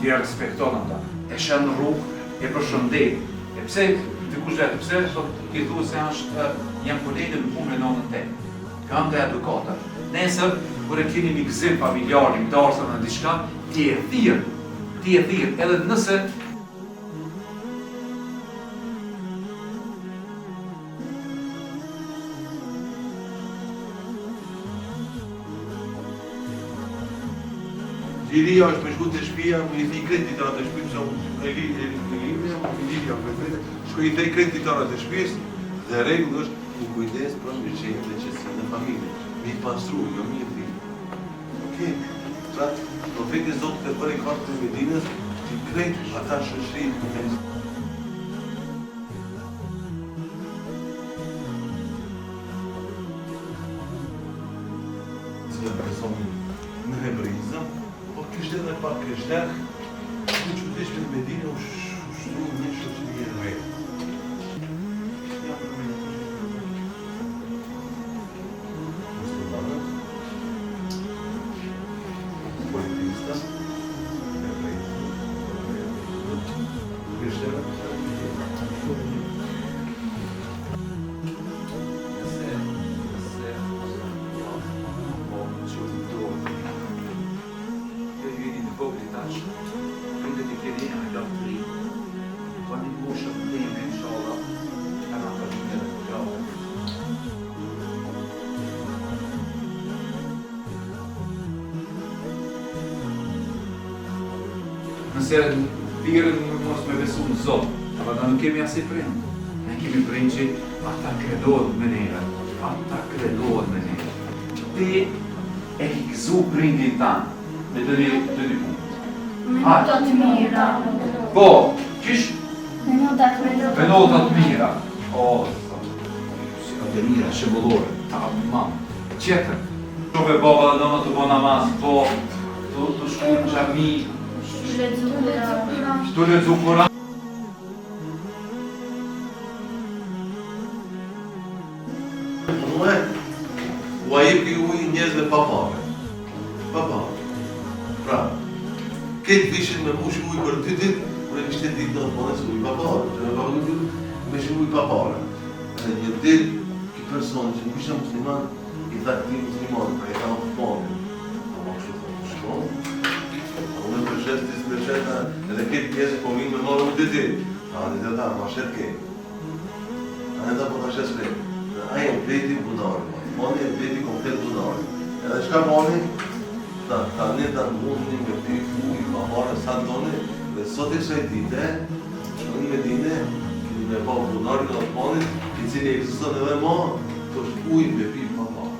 Ti respekton ata, e shën në rrugë, e përshëndet. E pse dikush vetë, pse thot i thu se jam kolege në punë me nonën teme. Kam të edukata. Nesër, kur e keni një gëzim familjar, një darsën në diçka, ti e thirr, edhe nëse Liria është me shku të shpia, me i thej kreditarët të shpia, shku i thej kreditarët të shpis, dhe regull është u kujdes për mirëqenjën dhe qetësinë e familjes, me i pastru, jo me i thij. Okej, qatë, profeti Zotit e bërë i kartë të Medinës, që i krejt ata shoqërinë me cilën personin në hebreizëm, po kështë edhe pak krishter, në qëtësh me Medinë u shtru një shoqëri e re. Ja për me muslimanët, politistës, krishterët, Prinde të keni e latëri, pa një moshët teme, inshallah, e në familje dhe të gjallë. Nëse thirrën mos me besu në Zot, apo ta nuk kemi as i prind. Ne kemi prind që ata kredohet me neve, Ti e ki gëzu prindin tanë, me të një punë. Me notat mira. Po, qish? Me notat mira. O, si ka të mira, shëmbullore, ta mamë. Qetër. Shove baba dhe doma të bo namaz, po, të shku në xhami. Shtu lexu Kur'an. U ajip i ujë njerëzve pa pare. Pra, këtë vishin me mush ujë për 2 ditë, kur e kishte ditë do të ponës ujë pa pare. Që me pagu ujë, me shi ujë pa pare. Edhe një ditë, ki person që nuk ishe musliman, i tha këti musliman, pra i tha në përpone. A ma kështu të shkonë. A unë përshet, ti së përshet, edhe këtë pjesë po vinë me marë ujë 2 ditë. A në të ta, ma shet ke. A në ta po ta shet shpejt. Aja u veti bunari. Moni e veti komplet bunari. Edhe shka moni, ta ne ta mundin me pi ujë pa pare sa toni, dhe sot e kësaj dite, në Medinë, kemi me pa bunari në moni, i cili ekziston edhe ma, të është ujë me pi pa pare.